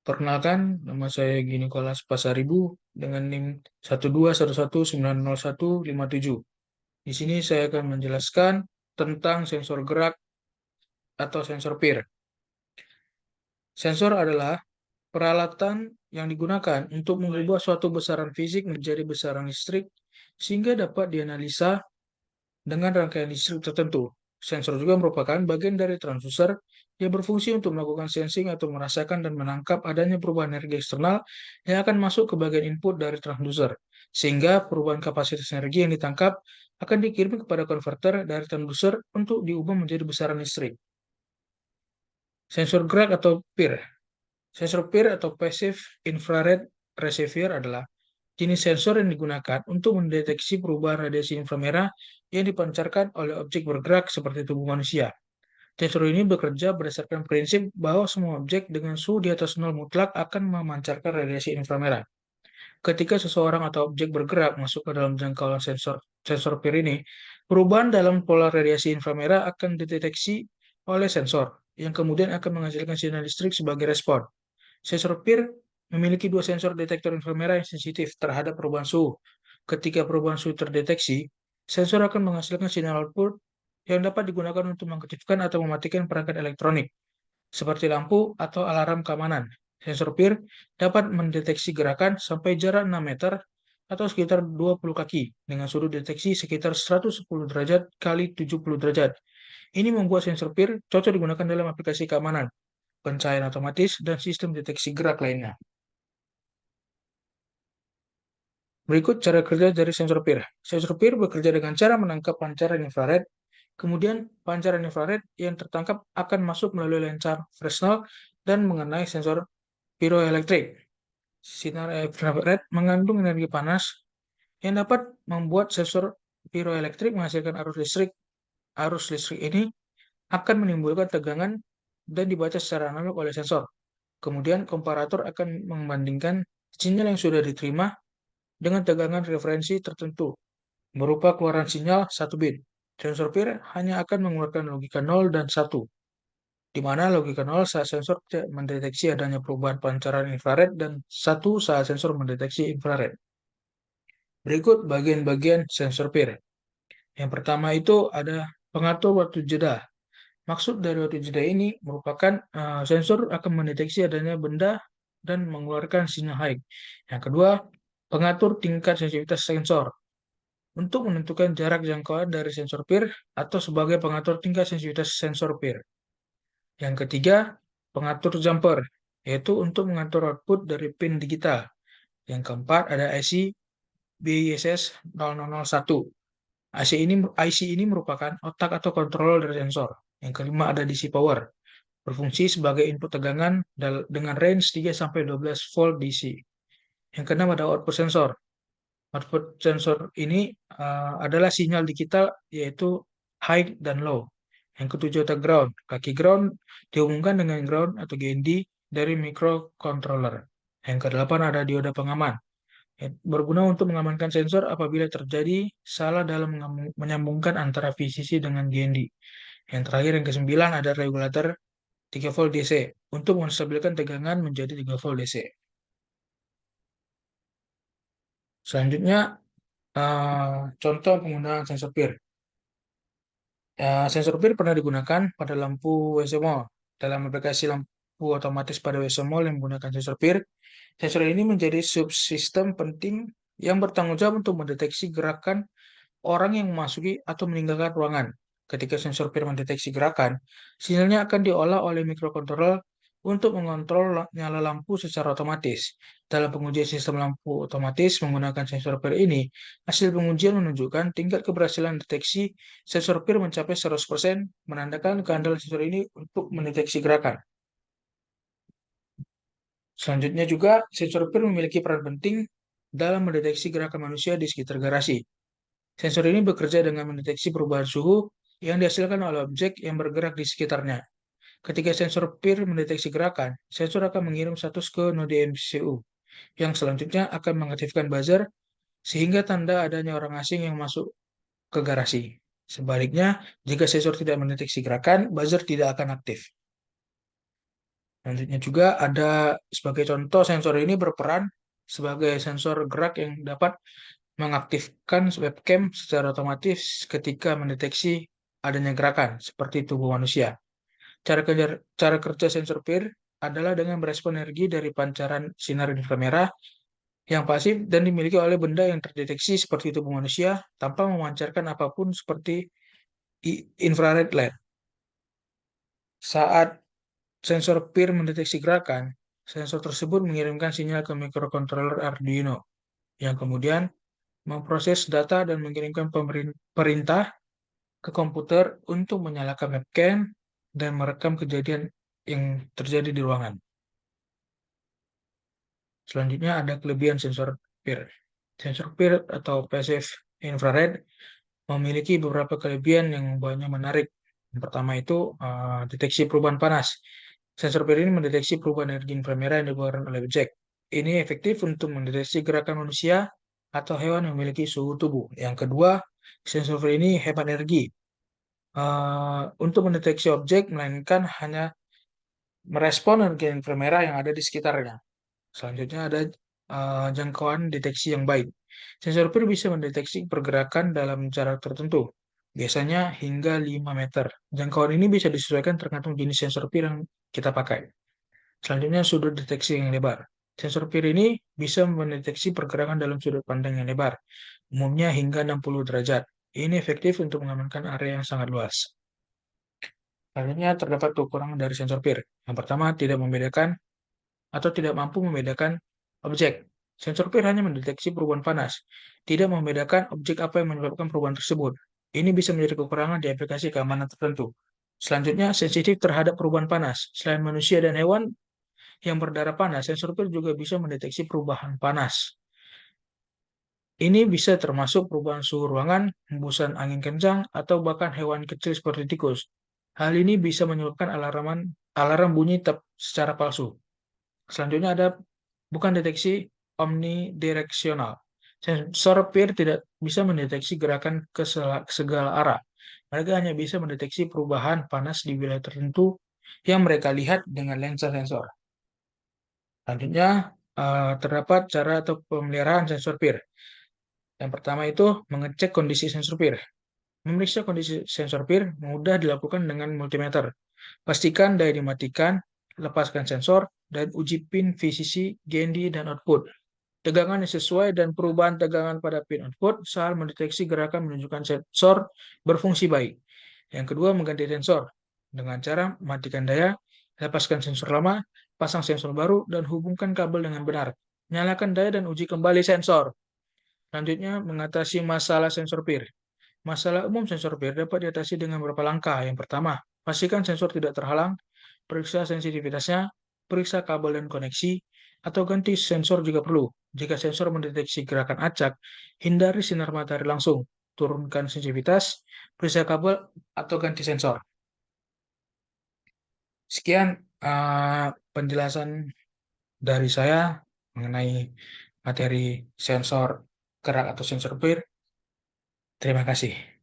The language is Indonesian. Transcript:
Perkenalkan, nama saya Gini Kolas Pasaribu dengan NIM 121119157. Di sini saya akan menjelaskan tentang sensor gerak atau sensor peer. Sensor adalah peralatan yang digunakan untuk mengubah suatu besaran fisik menjadi besaran listrik sehingga dapat dianalisa dengan rangkaian listrik tertentu. Sensor juga merupakan bagian dari transducer yang berfungsi untuk melakukan sensing atau merasakan dan menangkap adanya perubahan energi eksternal yang akan masuk ke bagian input dari transducer, sehingga perubahan kapasitas energi yang ditangkap akan dikirim kepada konverter dari transducer untuk diubah menjadi besaran listrik. Sensor gerak atau PIR. Sensor PIR atau Passive Infrared Receiver adalah jenis sensor yang digunakan untuk mendeteksi perubahan radiasi inframerah yang dipancarkan oleh objek bergerak seperti tubuh manusia. Sensor ini bekerja berdasarkan prinsip bahwa semua objek dengan suhu di atas nol mutlak akan memancarkan radiasi inframerah. Ketika seseorang atau objek bergerak masuk ke dalam jangkauan sensor PIR ini, perubahan dalam pola radiasi inframerah akan dideteksi oleh sensor, yang kemudian akan menghasilkan sinyal listrik sebagai respon. Sensor PIR memiliki dua sensor detektor inframerah yang sensitif terhadap perubahan suhu. Ketika perubahan suhu terdeteksi, sensor akan menghasilkan sinyal output yang dapat digunakan untuk mengaktifkan atau mematikan perangkat elektronik, seperti lampu atau alarm keamanan. Sensor PIR dapat mendeteksi gerakan sampai jarak 6 meter atau sekitar 20 kaki dengan sudut deteksi sekitar 110 derajat kali 70 derajat. Ini membuat sensor PIR cocok digunakan dalam aplikasi keamanan, pencahayaan otomatis, dan sistem deteksi gerak lainnya. Berikut cara kerja dari sensor PIR. Sensor PIR bekerja dengan cara menangkap pancaran infrared, kemudian pancaran infrared yang tertangkap akan masuk melalui lensa Fresnel dan mengenai sensor piroelektrik. Sinar infrared mengandung energi panas yang dapat membuat sensor piroelektrik menghasilkan arus listrik. Arus listrik ini akan menimbulkan tegangan dan dibaca secara analog oleh sensor. Kemudian komparator akan membandingkan sinyal yang sudah diterima dengan tegangan referensi tertentu berupa keluaran sinyal 1 bit. Sensor PIR hanya akan mengeluarkan logika 0 dan 1, di mana logika 0 saat sensor tidak mendeteksi adanya perubahan pancaran infrared dan 1 saat sensor mendeteksi infrared. Berikut bagian-bagian sensor PIR. Yang pertama itu ada pengatur waktu jeda. Maksud dari waktu jeda ini merupakan sensor akan mendeteksi adanya benda dan mengeluarkan sinyal high. Yang kedua, pengatur tingkat sensitivitas sensor untuk menentukan jarak jangkauan dari sensor PIR atau sebagai pengatur tingkat sensitivitas sensor PIR. Yang ketiga, pengatur jumper, yaitu untuk mengatur output dari pin digital. Yang keempat, ada IC BISS 0001. IC ini merupakan otak atau controller dari sensor. Yang kelima, ada DC power, berfungsi sebagai input tegangan dengan range 3-12 volt DC. Yang keenam, ada output sensor. Output sensor ini adalah sinyal digital, yaitu high dan low. Yang ketujuh, ada ground. Kaki ground dihubungkan dengan ground atau GND dari microcontroller. Yang kedelapan, ada dioda pengaman, berguna untuk mengamankan sensor apabila terjadi salah dalam menyambungkan antara VCC dengan GND. Yang terakhir, yang kesembilan, ada regulator 3 volt DC untuk menstabilkan tegangan menjadi 3 volt DC. Selanjutnya, contoh penggunaan sensor PIR. Sensor PIR pernah digunakan pada lampu WC Mall. Dalam aplikasi lampu otomatis pada WC Mall yang menggunakan sensor PIR, sensor ini menjadi subsistem penting yang bertanggung jawab untuk mendeteksi gerakan orang yang memasuki atau meninggalkan ruangan. Ketika sensor PIR mendeteksi gerakan, sinyalnya akan diolah oleh mikrokontroller untuk mengontrol nyala lampu secara otomatis. Dalam pengujian sistem lampu otomatis menggunakan sensor PIR ini, hasil pengujian menunjukkan tingkat keberhasilan deteksi sensor PIR mencapai 100%, menandakan keandalan sensor ini untuk mendeteksi gerakan. Selanjutnya juga, sensor PIR memiliki peran penting dalam mendeteksi gerakan manusia di sekitar garasi. Sensor ini bekerja dengan mendeteksi perubahan suhu yang dihasilkan oleh objek yang bergerak di sekitarnya. Ketika sensor PIR mendeteksi gerakan, sensor akan mengirim status ke node MCU, yang selanjutnya akan mengaktifkan buzzer sehingga tanda adanya orang asing yang masuk ke garasi. Sebaliknya, jika sensor tidak mendeteksi gerakan, buzzer tidak akan aktif. Selanjutnya juga ada sebagai contoh sensor ini berperan sebagai sensor gerak yang dapat mengaktifkan webcam secara otomatis ketika mendeteksi adanya gerakan seperti tubuh manusia. Cara kerja sensor peer adalah dengan merespon energi dari pancaran sinar inframerah yang pasif dan dimiliki oleh benda yang terdeteksi seperti tubuh manusia tanpa memancarkan apapun seperti infrared light. Saat sensor peer mendeteksi gerakan, sensor tersebut mengirimkan sinyal ke microcontroller Arduino yang kemudian memproses data dan mengirimkan perintah ke komputer untuk menyalakan webcam dan merekam kejadian yang terjadi di ruangan. Selanjutnya ada kelebihan sensor peer. Sensor peer atau passive infrared memiliki beberapa kelebihan yang banyak menarik. Yang pertama itu deteksi perubahan panas. Sensor peer ini mendeteksi perubahan energi inframerah yang dikeluarkan oleh objek. Ini efektif untuk mendeteksi gerakan manusia atau hewan yang memiliki suhu tubuh. Yang kedua, sensor peer ini hemat energi. Untuk mendeteksi objek, melainkan hanya merespon energi inframerah yang ada di sekitarnya. Selanjutnya ada jangkauan deteksi yang baik. Sensor peer bisa mendeteksi pergerakan dalam jarak tertentu, biasanya hingga 5 meter. Jangkauan ini bisa disesuaikan tergantung jenis sensor peer yang kita pakai. Selanjutnya sudut deteksi yang lebar. Sensor peer ini bisa mendeteksi pergerakan dalam sudut pandang yang lebar, umumnya hingga 60 derajat. Ini efektif untuk mengamankan area yang sangat luas. Selanjutnya terdapat kekurangan dari sensor peer. Yang pertama, tidak membedakan atau tidak mampu membedakan objek. Sensor peer hanya mendeteksi perubahan panas, tidak membedakan objek apa yang menyebabkan perubahan tersebut. Ini bisa menjadi kekurangan di aplikasi keamanan tertentu. Selanjutnya, sensitif terhadap perubahan panas. Selain manusia dan hewan yang berdarah panas, sensor peer juga bisa mendeteksi perubahan panas. Ini bisa termasuk perubahan suhu ruangan, hembusan angin kencang, atau bahkan hewan kecil seperti tikus. Hal ini bisa menyebabkan alarm bunyi secara palsu. Selanjutnya ada bukan deteksi omnidireksional. Sensor peer tidak bisa mendeteksi gerakan ke segala arah. Mereka hanya bisa mendeteksi perubahan panas di wilayah tertentu yang mereka lihat dengan lensa sensor. Selanjutnya, terdapat cara atau pemeliharaan sensor peer. Yang pertama itu mengecek kondisi sensor peer. Memeriksa kondisi sensor peer mudah dilakukan dengan multimeter. Pastikan daya dimatikan, lepaskan sensor, dan uji pin VCC, GND, dan output. Tegangan yang sesuai dan perubahan tegangan pada pin output saat mendeteksi gerakan menunjukkan sensor berfungsi baik. Yang kedua, mengganti sensor. Dengan cara matikan daya, lepaskan sensor lama, pasang sensor baru, dan hubungkan kabel dengan benar. Nyalakan daya dan uji kembali sensor. Selanjutnya, mengatasi masalah sensor peer. Masalah umum sensor peer dapat diatasi dengan beberapa langkah. Yang pertama, pastikan sensor tidak terhalang, periksa sensitivitasnya, periksa kabel dan koneksi, atau ganti sensor jika perlu. Jika sensor mendeteksi gerakan acak, hindari sinar matahari langsung, turunkan sensitivitas, periksa kabel, atau ganti sensor. Sekian penjelasan dari saya mengenai materi sensor gerak atau sensor peer. Terima kasih.